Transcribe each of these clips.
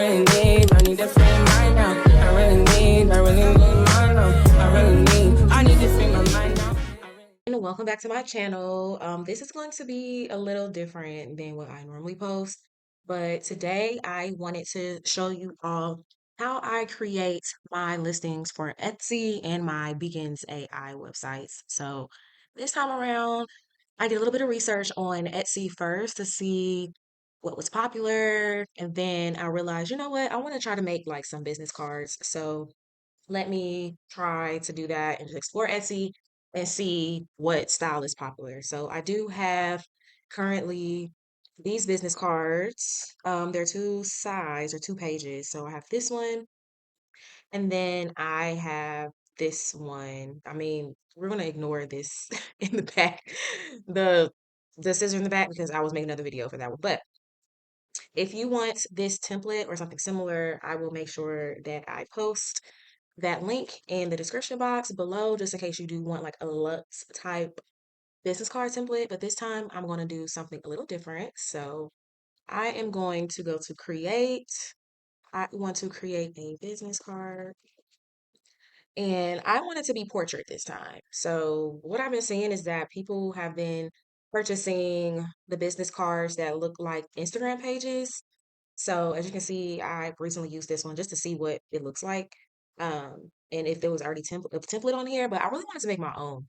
I need to free my mind now. I really need mine now. I need to free my mind now. And welcome back to my channel. This is going to be a little different than what I normally post, but today I wanted to show you all how I create my listings for Etsy and my Begins AI websites. So this time around, I did a little bit of research on Etsy first to see what was popular, and then I realized, you know what, I want to try to make like some business cards. So let me try to do that and just explore Etsy and see what style is popular. So I do have currently these business cards. They're two sides or two pages. So I have this one, and then I have this one. I mean, we're gonna ignore this in the back, the the scissors in the back because I was making another video for that one. But if you want this template or something similar, I will make sure that I post that link in the description box below, just in case you do want like a Lux type business card template. But this time I'm going to do something a little different. So I am going to go to create. I want to create a business card, and I want it to be portrait this time. So what I've been seeing is that people have been purchasing the business cards that look like Instagram pages. So as you can see, I recently used this one just to see what it looks like. And if there was already a template on here, but I really wanted to make my own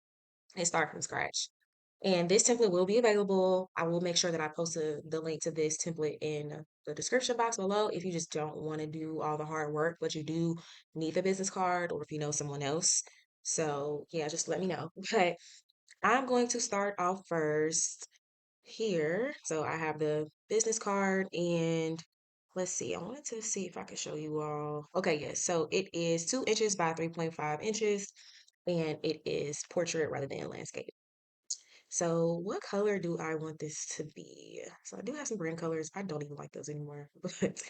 and start from scratch. And this template will be available. I will make sure that I post the link to this template in the description box below if you just don't want to do all the hard work, but you do need the business card or if you know someone else. So yeah, just let me know. But I'm going to start off first here. So I have the business card, and let's see, I wanted to see if I could show you all. Okay, yes. So it is 2 inches by 3.5 inches, and it is portrait rather than landscape. So what color do I want this to be? So I do have some brand colors. I don't even like those anymore, but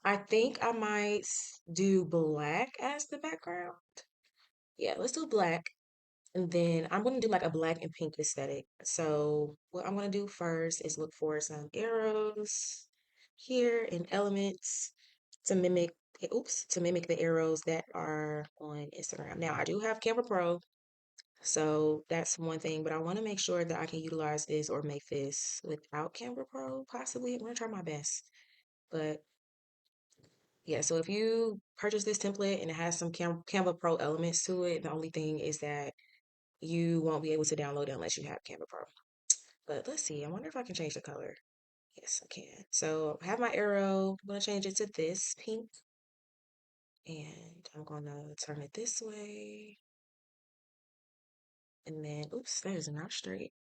I think I might do black as the background. Yeah, let's do black. And then I'm going to do like a black and pink aesthetic. So what I'm going to do first is look for some arrows here and elements to mimic, to mimic the arrows that are on Instagram. Now I do have Canva Pro, so that's one thing, but I want to make sure that I can utilize this or make this without Canva Pro, possibly. I'm going to try my best. But yeah, so if you purchase this template and it has some Canva Pro elements to it, the only thing is that you won't be able to download it unless you have Canva Pro. But let's see, I wonder if I can change the color. Yes, I can. So I have my arrow. I'm going to change it to this pink. And I'm going to turn it this way. And then, oops, that is not straight.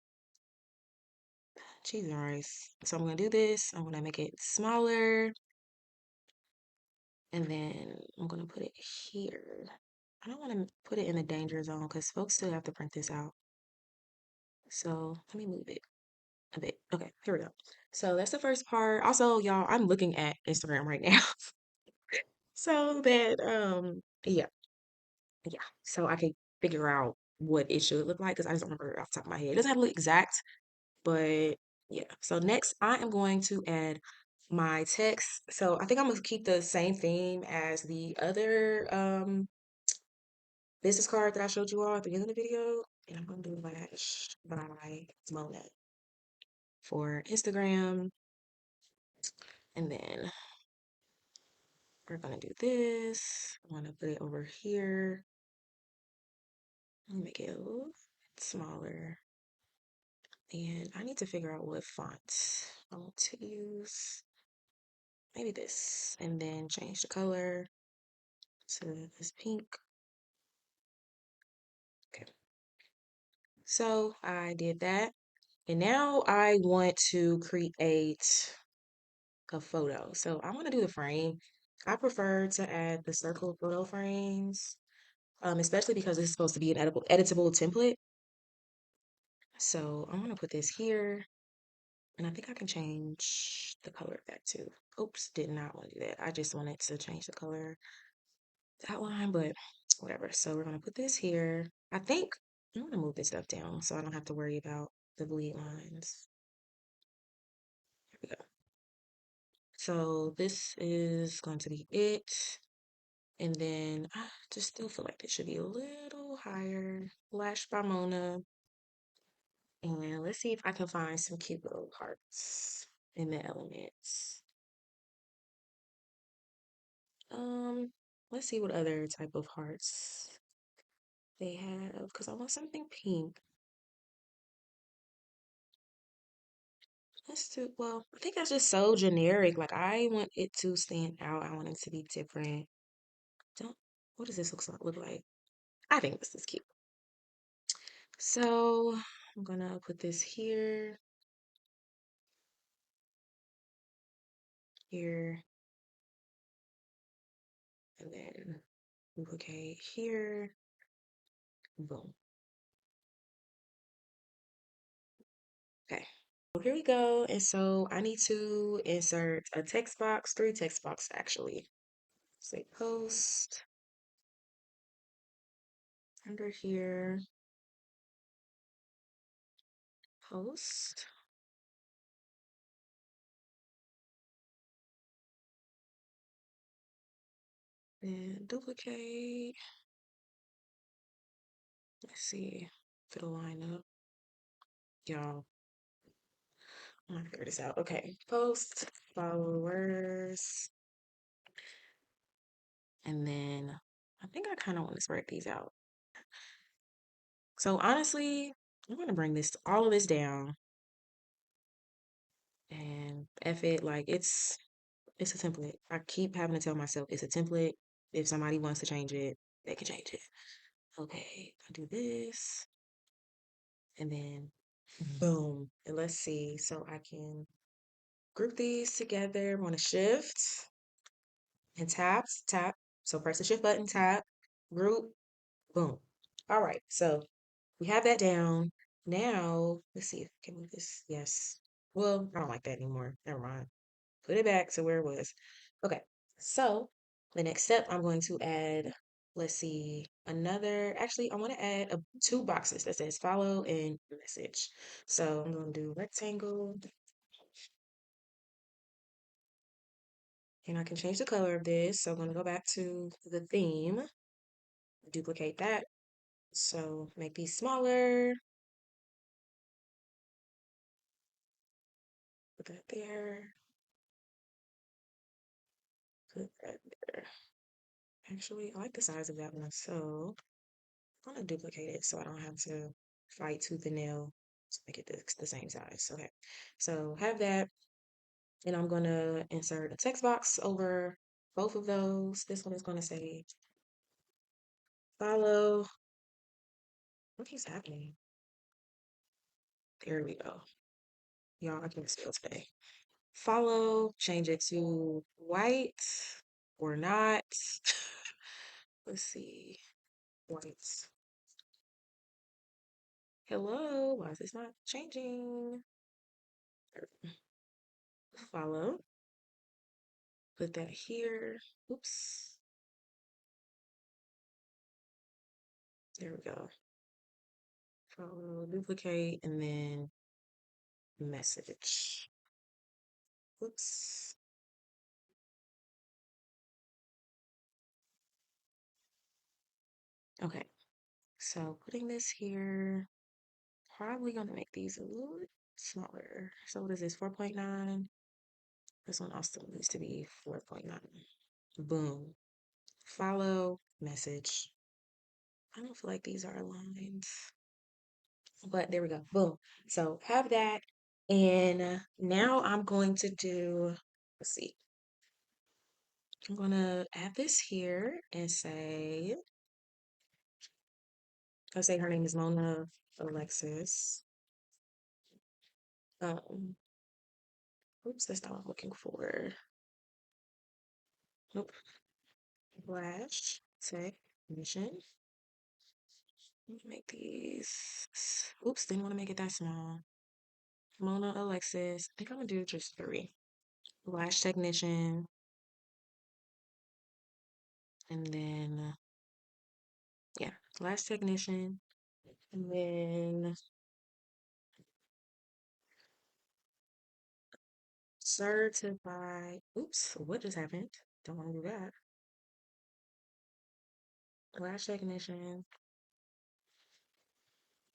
Cheese and rice. So I'm going to do this. I'm going to make it smaller. And then I'm going to put it here. I don't want to put it in the danger zone because folks still have to print this out. So let me move it a bit. Okay, here we go. So that's the first part. Also, y'all, I'm looking at Instagram right now. So that yeah, yeah. So I can figure out what it should look like because I just don't remember off the top of my head. It doesn't have to look exact, but yeah. So next I am going to add my text. So I think I'm gonna keep the same theme as the other business card that I showed you all at the beginning of the video. And I'm gonna do Lash by Mona for Instagram. And then we're gonna do this. I'm gonna put it over here. Let me make it a little bit smaller. And I need to figure out what font I want to use. Maybe this. And then change the color to this pink. Okay. So I did that. And now I want to create a photo. So I want to do the frame. I prefer to add the circle photo frames, especially because it's supposed to be an editable template. So I'm going to put this here. And I think I can change the color of that too. Oops, did not want to do that. I just wanted to change the color outline, but whatever. So we're going to put this here. I think I'm going to move this stuff down so I don't have to worry about the bleed lines. Here we go. So this is going to be it. And then I just still feel like it should be a little higher. Lash by Mona. And let's see if I can find some cute little hearts in the elements. Um, let's see what other type of hearts they have, because I want something pink. Let's do, well, I think that's just so generic. Like, I want it to stand out. I want it to be different. Don't, what does this look like? I think this is cute. So, I'm gonna put this here, here, and then duplicate here. Boom. Okay. So here we go. And so I need to insert a text box, three text boxes actually. Say post under here, post, and duplicate. Let's see if it'll line up. Y'all, I'm gonna figure this out. Okay, post, followers, and then I think I kind of want to spread these out. So honestly, I'm gonna bring this all of this down and F it, like it's a template. I keep having to tell myself it's a template. If somebody wants to change it, they can change it. Okay, I'll do this and then boom. And let's see. So I can group these together. I'm gonna shift and tap. So press the shift button, tap, group, boom. All right, so we have that down. Now, let's see if I can move this. Yes. Well, I don't like that anymore. Never mind. Put it back to where it was. Okay, so the next step, I'm going to add, let's see, actually, I want to add two boxes that says follow and message. So I'm going to do rectangle, and I can change the color of this. So I'm going to go back to the theme, duplicate that. So make these smaller, put that there, put that there. Actually, I like the size of that one, so I'm gonna duplicate it so I don't have to fight tooth and nail to make it the same size. Okay, so have that, and I'm gonna insert a text box over both of those. This one is gonna say follow. What keeps happening? There we go. Y'all, I can't spell today. Follow, change it to white or not. Let's see. White. Hello, why is this not changing? Follow. Put that here. Oops. There we go. Follow, duplicate, and then message. Oops. Okay. So putting this here, probably gonna make these a little bit smaller. So what is this? 4.9. This one also needs to be 4.9. Boom. Follow, message. I don't feel like these are aligned, but there we go. Boom. So have that. And now I'm going to do, let's see, I'm going to add this here and say, I'll say her name is Mona Alexis. Um, oops, that's not what I'm looking for. Nope. Lash, say, mission. Let me make these. Oops, didn't want to make it that small. Mona Alexis. I think I'm gonna do just three. Lash technician, and then yeah, lash technician, and then Certified. Oops, what just happened? Don't want to do that. Lash technician.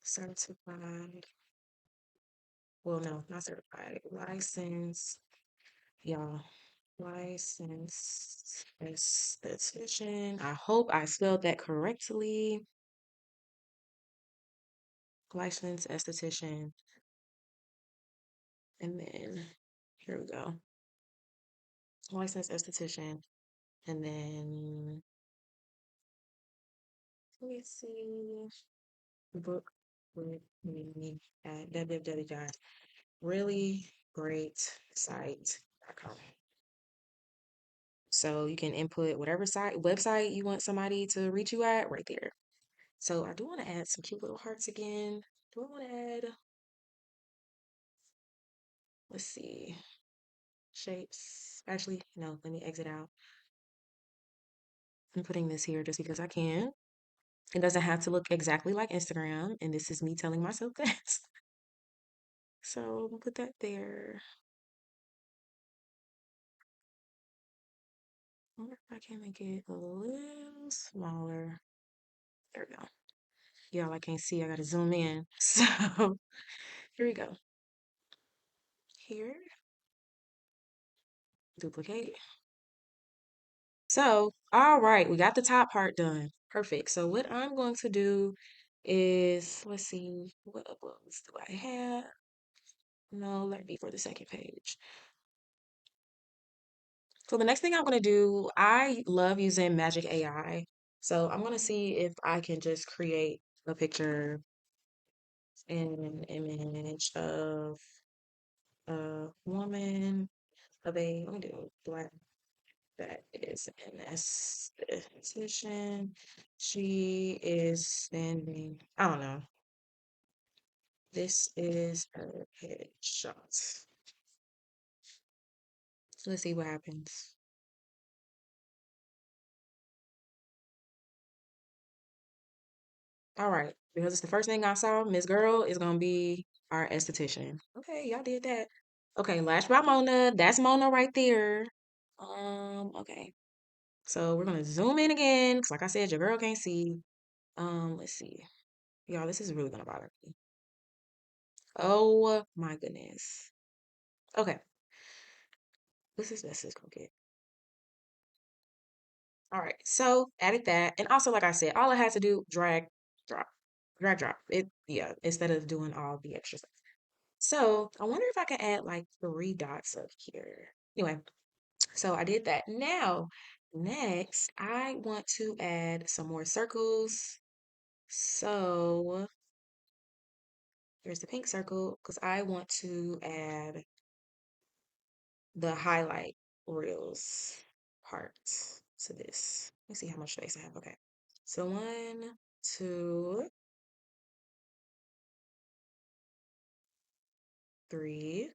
Certified. Well, no, not certified. Licensed. Y'all. Licensed esthetician. I hope I spelled that correctly. Licensed esthetician. And then here we go. Licensed esthetician. And then let me see. Book with me at www.reallyGreatSite.com. So you can input whatever website you want somebody to reach you at right there. So I do want to add some cute little hearts again. Do I want to add, let's see, shapes? Actually, no, let me exit out. I'm putting this here just because I can. It doesn't have to look exactly like Instagram, and this is me telling myself that. So we'll put that there. I wonder if I can make it a little smaller. There we go. Y'all, I can't see. I gotta zoom in. So here we go. Here, duplicate. So, all right, we got the top part done. Perfect. So what I'm going to do is, let's see, what uploads do I have? No, let me for the second page. So the next thing I'm going to do, I love using Magic AI. So I'm going to see if I can just create a picture and an image of a woman, of a, let me do black, that is an esthetician. She is standing, I don't know. This is her headshot. So let's see what happens. All right, because it's the first thing I saw, Miss Girl is gonna be our esthetician. Okay, y'all did that. Okay, Lash by Mona. That's Mona right there. Okay. So we're gonna zoom in again, because like I said, your girl can't see. Let's see. Y'all, this is really gonna bother me. Oh my goodness. Okay, this is gonna get. All right, so added that, and also like I said, all I had to do drop, drag, drop. It yeah, instead of doing all the extra stuff. So I wonder if I can add like 3 dots up here. Anyway, so I did that. Now, next, I want to add some more circles. So here's the pink circle because I want to add the highlight reels part to this. Let me see how much space I have. Okay. So 1, 2, 3,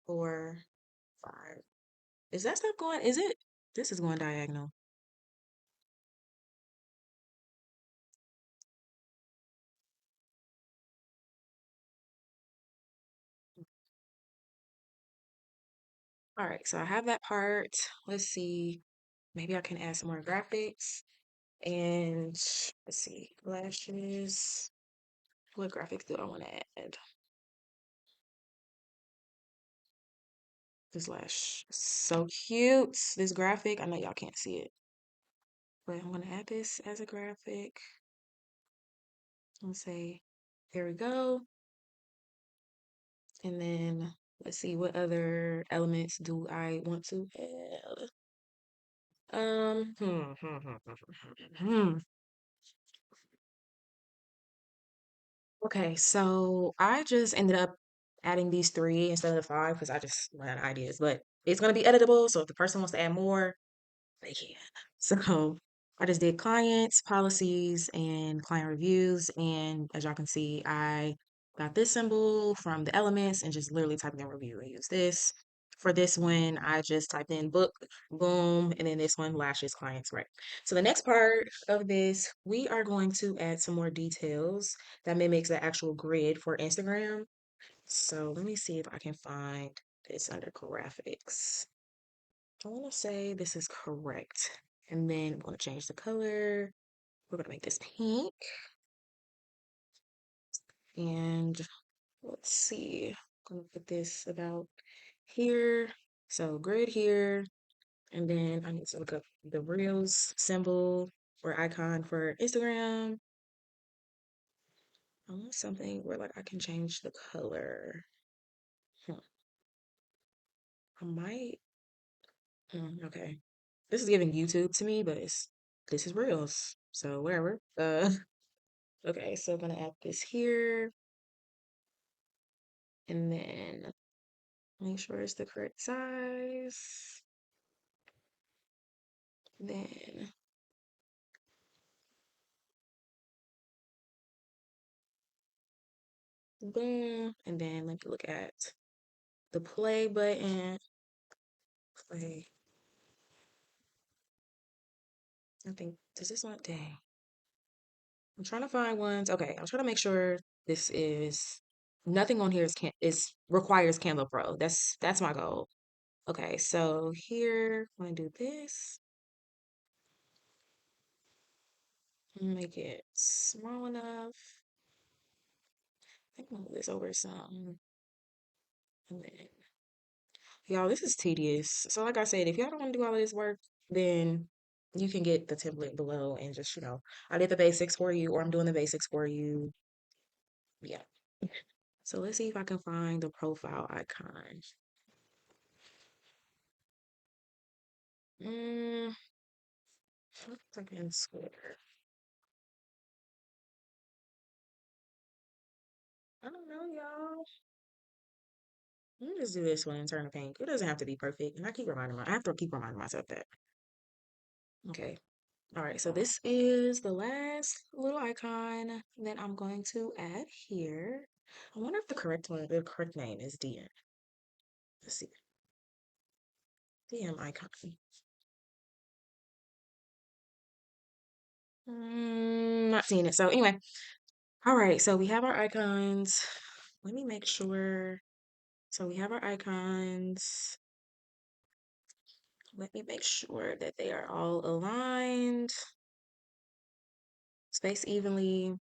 4, 5. Is that stuff going? Is it? This is going diagonal. All right, so I have that part. Let's see. Maybe I can add some more graphics. And let's see, lashes. What graphics do I want to add? This lash is so cute. This graphic, I know y'all can't see it, but I'm gonna add this as a graphic. Let's say, there we go. And then let's see what other elements do I want to add. Um, hmm, hmm, hmm, hmm, hmm, hmm. Okay, so I just ended up adding these 3 instead of the 5 because I just ran out of ideas. But it's gonna be editable, so if the person wants to add more, they can. So I just did clients, policies, and client reviews. And as y'all can see, I got this symbol from the elements and just literally typed in review and use this. For this one, I just typed in book, boom, and then this one, lashes, clients, right? So the next part of this, we are going to add some more details that mimics the actual grid for Instagram. So let me see if I can find this under graphics. I want to say this is correct. And then I'm going to change the color. We're going to make this pink. And let's see. I'm going to put this about here. So grid here. And then I need to look up the Reels symbol or icon for Instagram. I want something where like I can change the color. Hmm. I might. Okay. This is giving YouTube to me, but this is Reels. So whatever. Okay, so I'm gonna add this here and then make sure it's the correct size. Then boom. And then let me look at the play button. Play. I think does this one dang. I'm trying to find ones. Okay, I'm trying to make sure this is nothing on here is requires Canva Pro. That's my goal. Okay, so here I'm gonna do this. Make it small enough. I think I'm gonna move this over some. And then y'all, this is tedious. So like I said, if y'all don't want to do all of this work, then you can get the template below and just, I did the basics for you or I'm doing the basics for you. Yeah. So let's see if I can find the profile icon. Mm, looks like in square. I don't know, y'all. Let me just do this one and turn it pink. It doesn't have to be perfect. And I have to keep reminding myself that. Okay. All right. So this is the last little icon that I'm going to add here. I wonder if the correct name is DM. Let's see. DM icon. Not seeing it. So anyway, all right. So we have our icons. Let me make sure. So we have our icons. Let me make sure that they are all aligned, spaced evenly.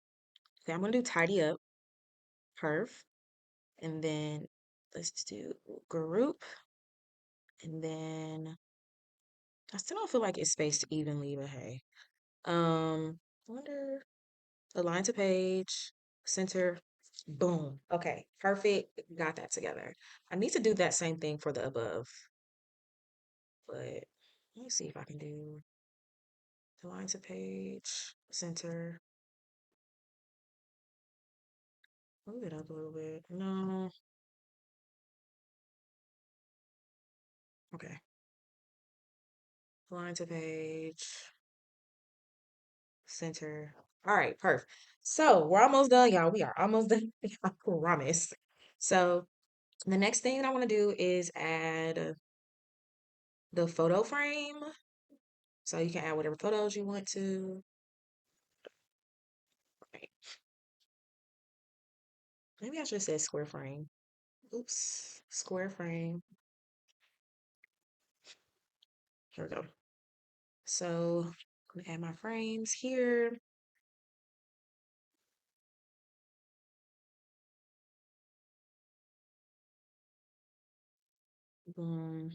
Okay, I'm gonna do tidy up, perf, and then let's do group, and then I still don't feel like it's spaced evenly, but hey. I wonder align to page, center, boom. Okay, perfect. Got that together. I need to do that same thing for the above, but let me see if I can do align to page, center. Move it up a little bit. No. Okay. Align to page, center. All right, perfect. So we're almost done, y'all. We are almost done. I promise. So the next thing I want to do is add the photo frame. So you can add whatever photos you want to. Right. Maybe I should have said square frame. Oops, square frame. Here we go. So I'm gonna add my frames here. Boom,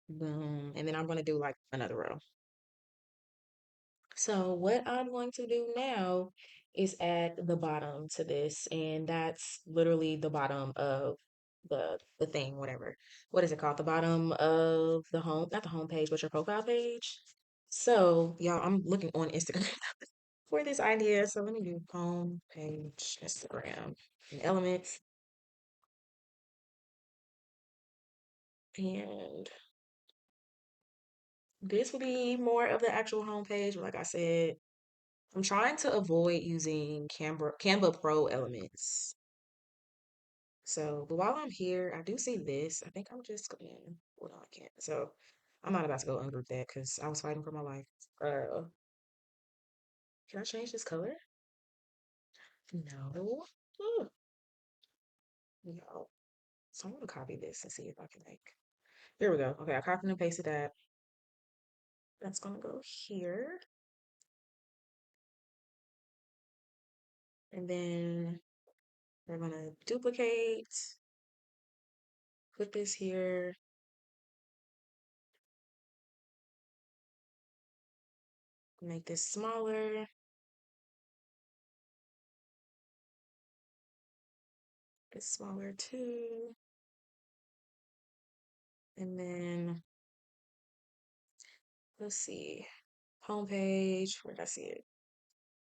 boom. And then I'm gonna do like another row. So what I'm going to do now is add the bottom to this, and that's literally the bottom of the thing, whatever. What is it called? The bottom of the home, not the home page, but your profile page. So, y'all, I'm looking on Instagram for this idea. So let me do home page, Instagram, and elements. And this will be more of the actual home page. Like I said, I'm trying to avoid using Canva Pro elements. So, but while I'm here, I do see this. I think I'm just gonna hold on, I can't. So, I'm not about to go ungroup that because I was fighting for my life. Can I change this color? No. Ugh, no. So I'm gonna copy this and see if I can make. Here we go. Okay, I copied and pasted that. That's gonna go here. And then we're gonna duplicate, put this here, make this smaller, this smaller too. And then let's see, homepage, where did I see it?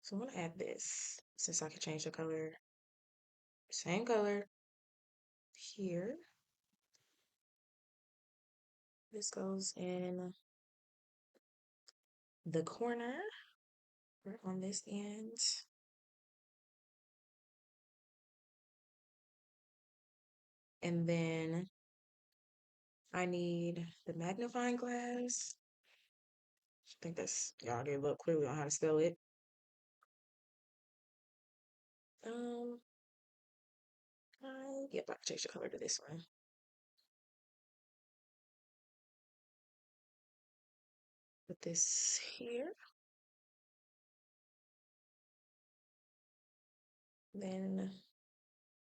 So I'm gonna add this since I can change the color. Same color here. This goes in the corner or on this end. And then I need the magnifying glass. I think that's, y'all gave up clearly on how to spell it. Um, yep, I can change the color to this one. Put this here. Then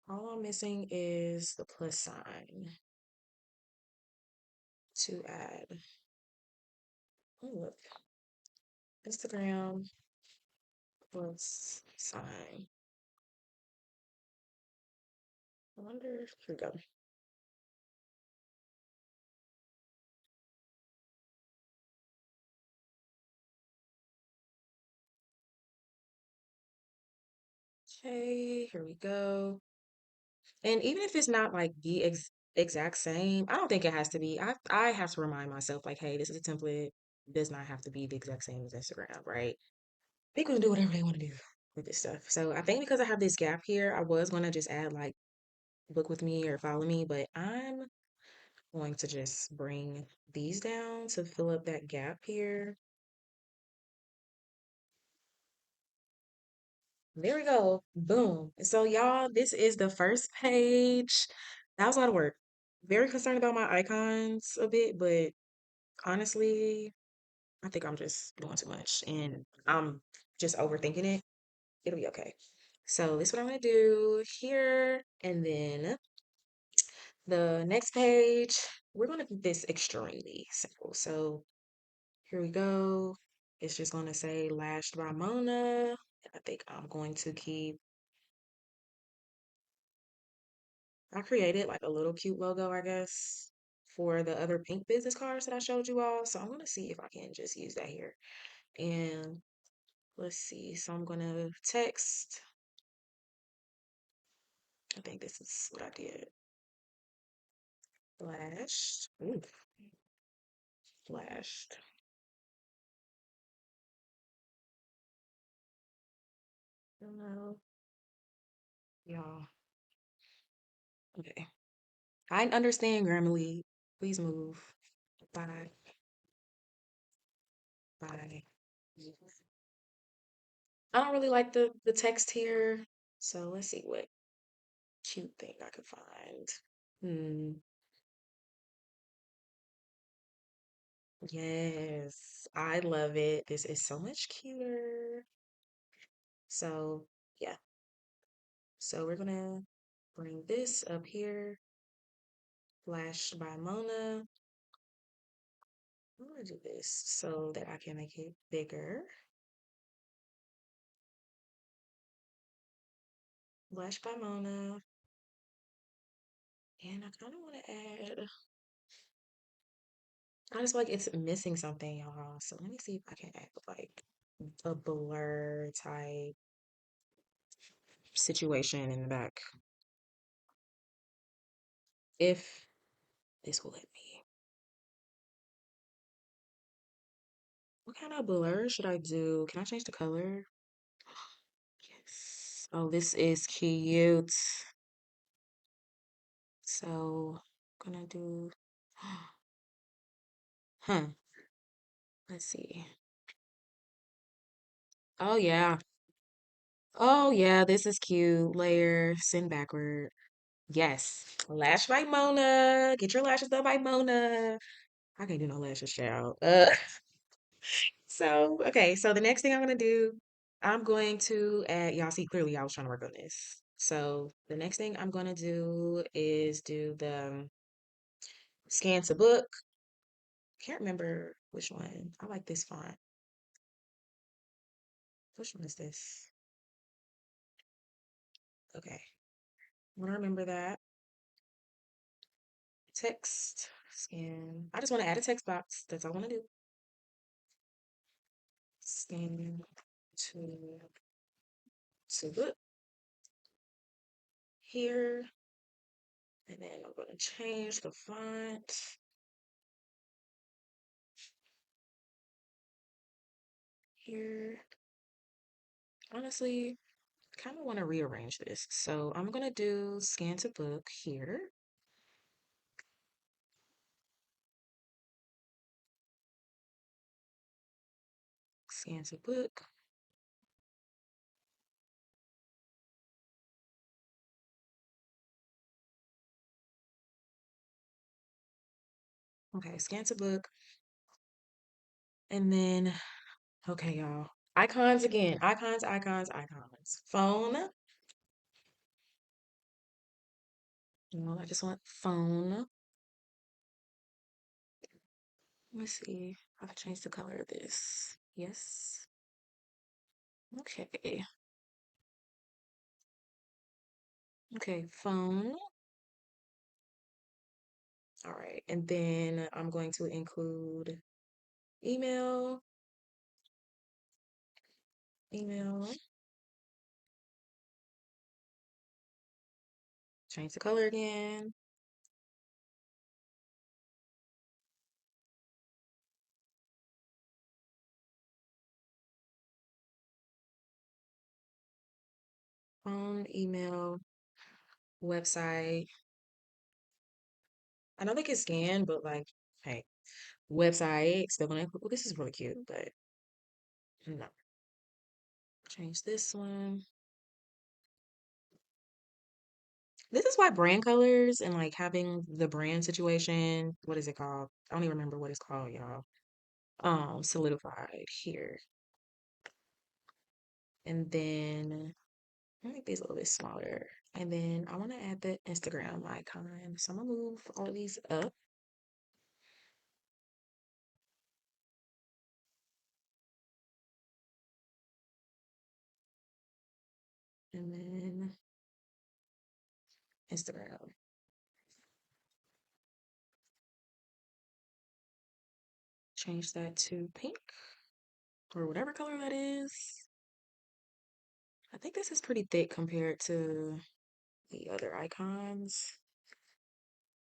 all I'm missing is the plus sign to add. Oh, look, Instagram plus sign. I wonder, here we go. Okay, here we go. And even if it's not like the exact same, I don't think it has to be. I have to remind myself like, hey, this is a template. It does not have to be the exact same as Instagram, right? People can do whatever they want to do with this stuff. So I think because I have this gap here, I was gonna just add like book with me or follow me, but I'm going to just bring these down to fill up that gap here. There we go. Boom. So y'all, this is the first page. That was a lot of work. Very concerned about my icons a bit, but honestly, I think I'm just doing too much and I'm just overthinking it. It'll be okay. So this is what I'm gonna do here, and then the next page, we're gonna keep this extremely simple. So here we go. It's just gonna say Lashed by Mona. I think I'm going to keep, I created like a little cute logo, I guess, for the other pink business cards that I showed you all. So I'm gonna see if I can just use that here. And let's see. So I'm gonna text. I think this is what I did. Flashed. Ooh, flashed. Hello, y'all. Okay. I understand Grammarly. Please move. Bye. Bye. I don't really like the text here. So let's see what cute thing I could find. Hmm. Yes, I love it. This is so much cuter. So yeah. So we're gonna bring this up here. Flashed by Mona. I'm gonna do this so that I can make it bigger. Flashed by Mona. And I kind of want to add, I just feel like it's missing something, y'all. So let me see if I can add like a blur type situation in the back. If this will let me. What kind of blur should I do? Can I change the color? Yes. Oh, this is cute. So I'm gonna do, huh, let's see. Oh yeah. Oh yeah, this is cute. Layer, send backward. Yes, Lash by Mona. Get your lashes done by Mona. I can't do no lashes, child. So the next thing I'm gonna do, I'm going to add, y'all see clearly I was trying to work on this. So the next thing I'm gonna do is do the scan to book. Can't remember which one. I like this font. Which one is this? Okay, I want to remember that. Text, scan. I just want to add a text box. That's all I want to do. Scan to book here. And then I'm going to change the font here. Honestly, kind of want to rearrange this. So I'm going to do scan to book here. Scan to book. Okay, scan to book. And then, okay, y'all. Icons again. Icons, icons, icons. Phone. No, I just want phone. Let me see. I can change the color of this. Yes. Okay. Okay, phone. All right. And then I'm going to include email, email, change the color again, phone, email, website. I know they can scan, but like, hey, website, still gonna include, well, this is really cute, but no. Change this one. This is why brand colors and like having the brand situation, what is it called? I don't even remember what it's called, y'all. Solidified here. And then I'll make these a little bit smaller. And then I want to add the Instagram icon. So I'm gonna move all of these up. And then Instagram. Change that to pink or whatever color that is. I think this is pretty thick compared to the other icons,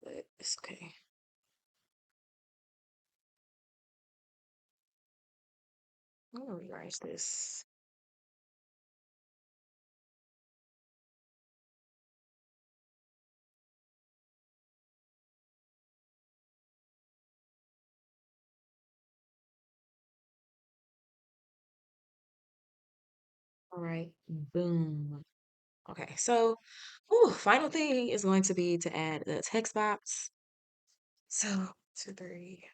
but it's okay. I'm gonna rewrite this. All right, boom. Okay, so final thing is going to be to add the text box. So 2, 3,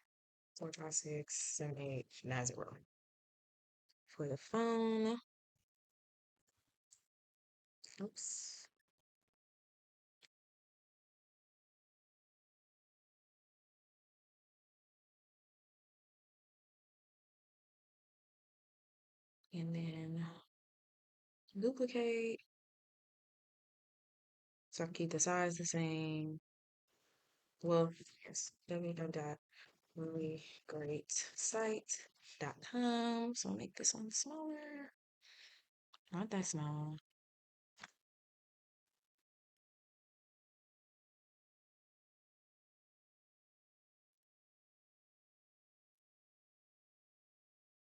4, 5, 6, 7, 8, 9, 0. For the phone. Oops. And then duplicate. So I can keep the size the same. Well, yes, www.realgreatsite.com. So I'll make this one smaller. Not that small.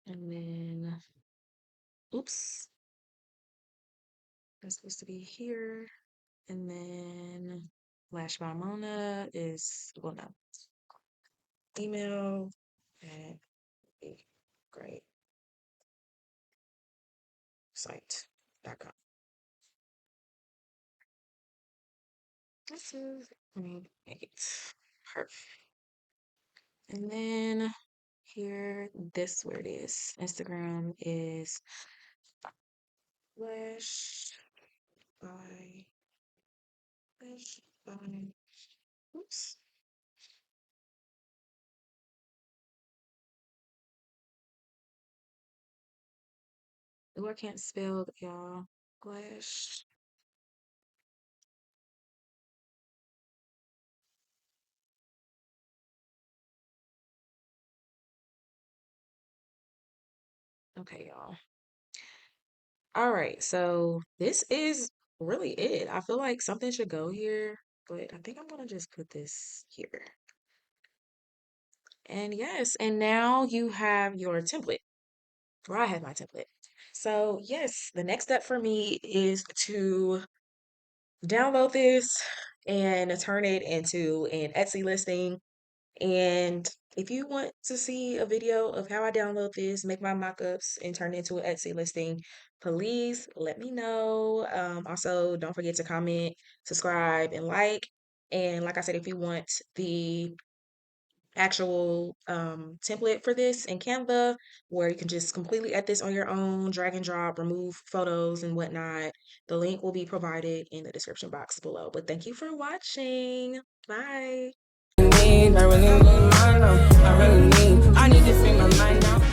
And then, oops, that's supposed to be here. And then Lash by Mona is, well, no, email at a great site.com. This is great. Perfect. And then here, this where it is. Instagram is Lash by Lash by. Oops. Oh, I can't spell, y'all. Lash. Okay, y'all. All right, so this is really it. I feel like something should go here, but I think I'm gonna just put this here. And yes, and now you have your template, or I have my template. So yes, the next step for me is to download this and turn it into an Etsy listing. And if you want to see a video of how I download this, make my mockups, and turn it into an Etsy listing, please let me know. Also, don't forget to comment, subscribe, and like. And like I said, if you want the actual template for this in Canva, where you can just completely edit this on your own, drag and drop, remove photos and whatnot, the link will be provided in the description box below. But thank you for watching. Bye. I really need my mind now. I really need. I need to free my mind now.